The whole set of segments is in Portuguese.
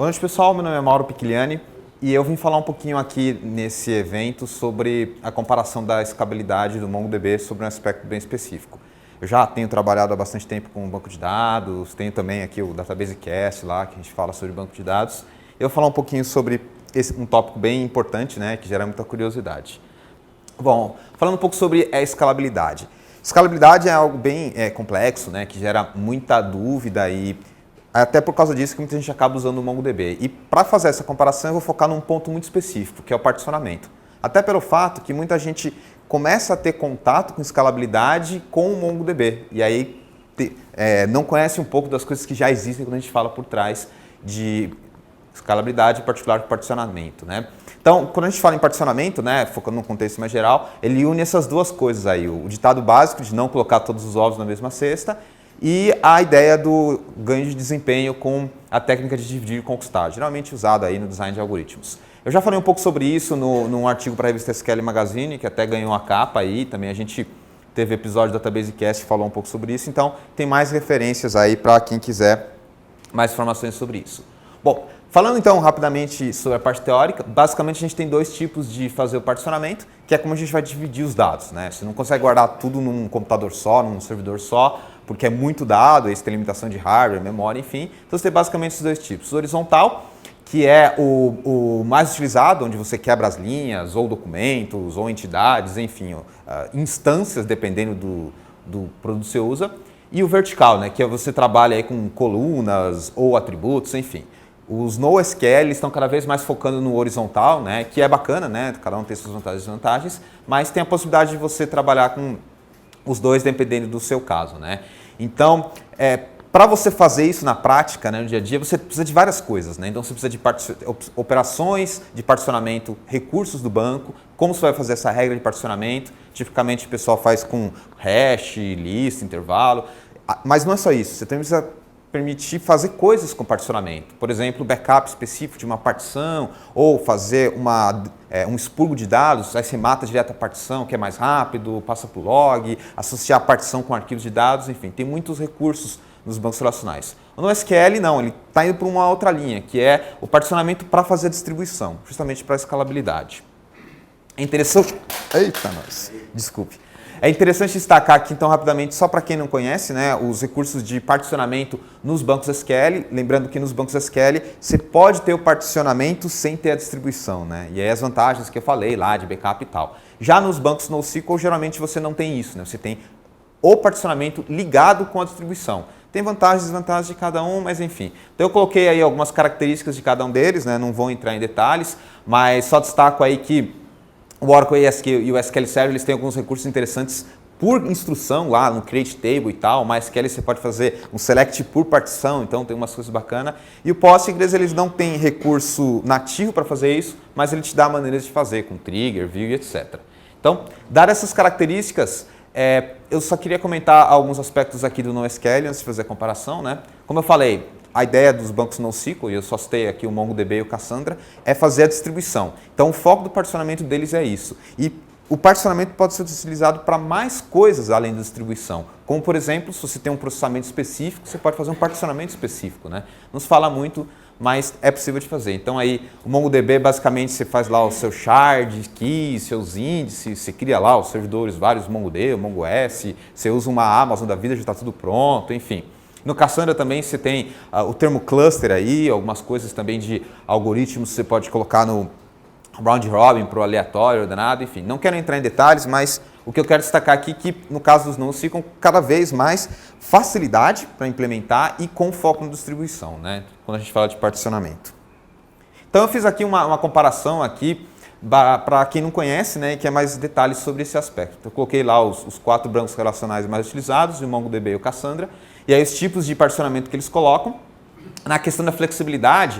Boa noite, pessoal. Meu nome é Mauro Picchigliani e eu vim falar um pouquinho aqui nesse evento sobre a comparação da escalabilidade do MongoDB sobre um aspecto bem específico. Eu já tenho trabalhado há bastante tempo com banco de dados, tenho também aqui o Database Cast lá, que a gente fala sobre banco de dados. Eu vou falar um pouquinho sobre um tópico bem importante, né, que gera muita curiosidade. Bom, falando um pouco sobre a escalabilidade. Escalabilidade é algo bem complexo, né, que gera muita dúvida e até por causa disso que muita gente acaba usando o MongoDB. E para fazer essa comparação eu vou focar num ponto muito específico, que é o particionamento. Até pelo fato que muita gente começa a ter contato com escalabilidade com o MongoDB. E aí não conhece um pouco das coisas que já existem quando a gente fala por trás de escalabilidade, em particular com particionamento, né? Então, quando a gente fala em particionamento, né, focando no contexto mais geral, ele une essas duas coisas aí. O ditado básico de não colocar todos os ovos na mesma cesta e a ideia do ganho de desempenho com a técnica de dividir e conquistar, geralmente usada aí no design de algoritmos. Eu já falei um pouco sobre isso num artigo para a revista SQL Magazine, que até ganhou a capa aí, também a gente teve episódio do Database Cast que falou um pouco sobre isso, então tem mais referências aí para quem quiser mais informações sobre isso. Bom, falando então rapidamente sobre a parte teórica, basicamente a gente tem dois tipos de fazer o particionamento, que é como a gente vai dividir os dados, né? Você não consegue guardar tudo num computador só, num servidor só, porque é muito dado, aí você tem limitação de hardware, memória, enfim. Então você tem basicamente esses dois tipos. O horizontal, que é o mais utilizado, onde você quebra as linhas, ou documentos, ou entidades, enfim, instâncias, dependendo do produto que você usa. E o vertical, né, que é você trabalha aí com colunas ou atributos, enfim. Os NoSQL estão cada vez mais focando no horizontal, né, que é bacana, né, cada um tem suas vantagens e desvantagens, mas tem a possibilidade de você trabalhar com os dois dependendo do seu caso, né. Então, para você fazer isso na prática, né, no dia a dia, você precisa de várias coisas, né. Então, você precisa de operações de particionamento, recursos do banco, como você vai fazer essa regra de particionamento. Tipicamente, o pessoal faz com hash, lista, intervalo, mas não é só isso. Você também precisa permitir fazer coisas com particionamento. Por exemplo, backup específico de uma partição, ou fazer um expurgo de dados, aí você mata direto a partição, que é mais rápido, passa por log, associar a partição com arquivos de dados, enfim, tem muitos recursos nos bancos relacionais. O NoSQL não, ele está indo para uma outra linha, que é o particionamento para fazer a distribuição, justamente para a escalabilidade. É interessante... Eita, nós. Desculpe. É interessante destacar aqui, então, rapidamente, só para quem não conhece, né, os recursos de particionamento nos bancos SQL. Lembrando que nos bancos SQL você pode ter o particionamento sem ter a distribuição, né? E aí as vantagens que eu falei lá de backup e tal. Já nos bancos NoSQL, geralmente você não tem isso, né? Você tem o particionamento ligado com a distribuição. Tem vantagens e desvantagens de cada um, mas enfim. Então eu coloquei aí algumas características de cada um deles, né? Não vou entrar em detalhes, mas só destaco aí que o Oracle e o SQL Server eles têm alguns recursos interessantes por instrução lá no Create Table e tal. Mas SQL você pode fazer um Select por partição, então tem umas coisas bacanas. E o Postgres eles não têm recurso nativo para fazer isso, mas ele te dá maneiras de fazer com trigger, view e etc. Então, dadas essas características, eu só queria comentar alguns aspectos aqui do NoSQL antes de fazer a comparação, né? Como eu falei, a ideia dos bancos NoSQL, e eu só citei aqui o MongoDB e o Cassandra, é fazer a distribuição. Então o foco do particionamento deles é isso. E o particionamento pode ser utilizado para mais coisas além da distribuição. Como, por exemplo, se você tem um processamento específico, você pode fazer um particionamento específico, né? Não se fala muito, mas é possível de fazer. Então aí o MongoDB basicamente você faz lá o seu shard, key, seus índices, você cria lá os servidores, vários MongoD, MongoS, você usa uma Amazon da vida, já está tudo pronto, enfim. No Cassandra também você tem o termo cluster aí, algumas coisas também de algoritmos você pode colocar no round robin para o aleatório, ordenado, enfim. Não quero entrar em detalhes, mas o que eu quero destacar aqui é que no caso dos NoSQL ficam cada vez mais facilidade para implementar e com foco na distribuição, né? Quando a gente fala de particionamento. Então eu fiz aqui uma comparação aqui para quem não conhece, né, e quer mais detalhes sobre esse aspecto. Eu coloquei lá os 4 bancos relacionais mais utilizados, o MongoDB e o Cassandra, e aí os tipos de particionamento que eles colocam. Na questão da flexibilidade,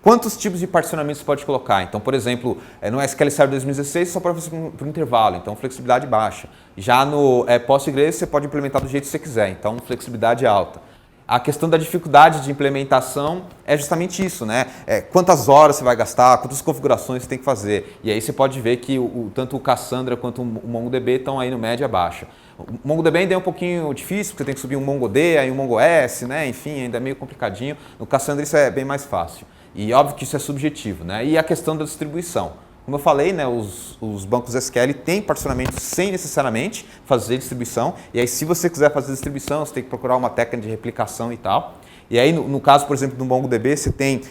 quantos tipos de particionamento você pode colocar? Então, por exemplo, no SQL Server 2016 só para você por intervalo, então flexibilidade baixa. Já no Postgres você pode implementar do jeito que você quiser, então flexibilidade alta. A questão da dificuldade de implementação é justamente isso, né? Quantas horas você vai gastar, quantas configurações você tem que fazer. E aí você pode ver que tanto o Cassandra quanto o MongoDB estão aí no média baixa. O MongoDB ainda é um pouquinho difícil, porque você tem que subir um MongoD, aí um MongoS, né? Enfim, ainda é meio complicadinho. No Cassandra isso é bem mais fácil. E óbvio que isso é subjetivo, né? E a questão da distribuição. Como eu falei, né, os bancos SQL têm particionamento sem necessariamente fazer distribuição. E aí, se você quiser fazer distribuição, você tem que procurar uma técnica de replicação e tal. E aí, no caso, por exemplo, do MongoDB, você tem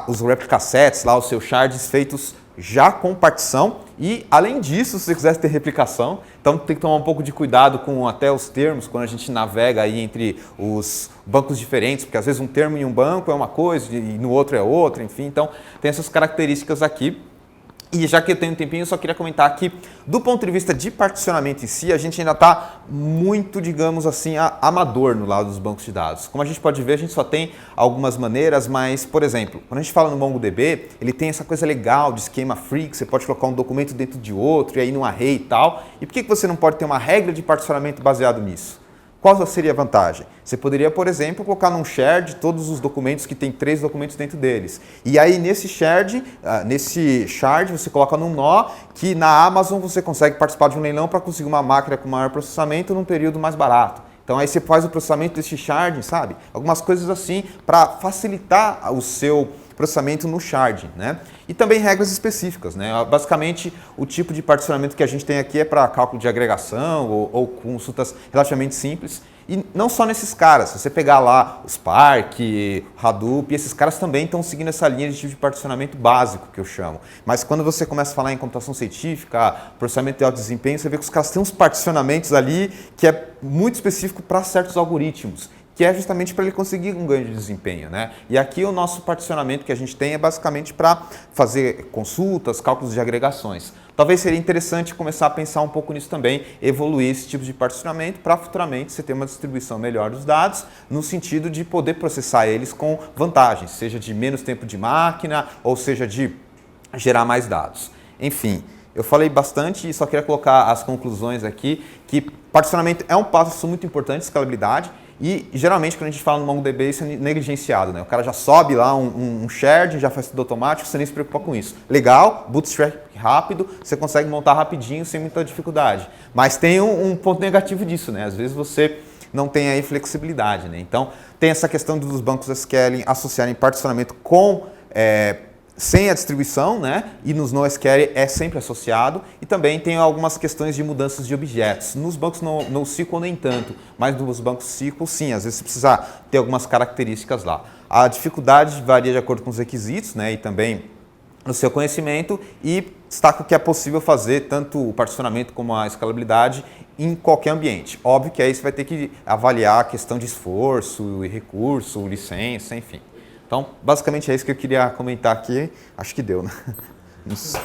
os replica sets, lá, os seus shards feitos já com partição. E, além disso, se você quiser ter replicação, então tem que tomar um pouco de cuidado com até os termos, quando a gente navega aí entre os bancos diferentes, porque às vezes um termo em um banco é uma coisa e no outro é outra, enfim. Então, tem essas características aqui. E já que eu tenho um tempinho, eu só queria comentar que, do ponto de vista de particionamento em si, a gente ainda está muito, digamos assim, amador no lado dos bancos de dados. Como a gente pode ver, a gente só tem algumas maneiras, mas, por exemplo, quando a gente fala no MongoDB, ele tem essa coisa legal de esquema free, que você pode colocar um documento dentro de outro, e aí num array e tal. E por que você não pode ter uma regra de particionamento baseado nisso? Qual seria a vantagem? Você poderia, por exemplo, colocar num shared todos os documentos que tem 3 documentos dentro deles. E aí nesse shard você coloca num nó que na Amazon você consegue participar de um leilão para conseguir uma máquina com maior processamento num período mais barato. Então aí você faz o processamento desse shard, sabe? Algumas coisas assim para facilitar o seu processamento no shard, né? E também regras específicas, né? Basicamente, o tipo de particionamento que a gente tem aqui é para cálculo de agregação ou consultas relativamente simples. E não só nesses caras, se você pegar lá o Spark, Hadoop, esses caras também estão seguindo essa linha de tipo de particionamento básico, que eu chamo. Mas quando você começa a falar em computação científica, processamento de alto desempenho, você vê que os caras têm uns particionamentos ali que é muito específico para certos algoritmos, que é justamente para ele conseguir um ganho de desempenho, né? E aqui o nosso particionamento que a gente tem é basicamente para fazer consultas, cálculos de agregações. Talvez seria interessante começar a pensar um pouco nisso também, evoluir esse tipo de particionamento para futuramente você ter uma distribuição melhor dos dados, no sentido de poder processar eles com vantagens, seja de menos tempo de máquina ou seja de gerar mais dados. Enfim, eu falei bastante e só queria colocar as conclusões aqui, que particionamento é um passo muito importante, escalabilidade. E geralmente quando a gente fala no MongoDB isso é negligenciado, né? O cara já sobe lá um shared, já faz tudo automático, você nem se preocupa com isso. Legal, bootstrap rápido, você consegue montar rapidinho sem muita dificuldade. Mas tem um ponto negativo disso, né? Às vezes você não tem aí flexibilidade, né? Então tem essa questão dos bancos SQL associarem particionamento com sem a distribuição, né? E nos NoSQL é sempre associado. E também tem algumas questões de mudanças de objetos. Nos bancos NoSQL nem tanto, mas nos bancos SQL sim, às vezes você precisa ter algumas características lá. A dificuldade varia de acordo com os requisitos, né? E também no seu conhecimento, e destaco que é possível fazer tanto o particionamento como a escalabilidade em qualquer ambiente. Óbvio que aí você vai ter que avaliar a questão de esforço, recurso, licença, enfim. Então, basicamente é isso que eu queria comentar aqui. Acho que deu, né? Isso.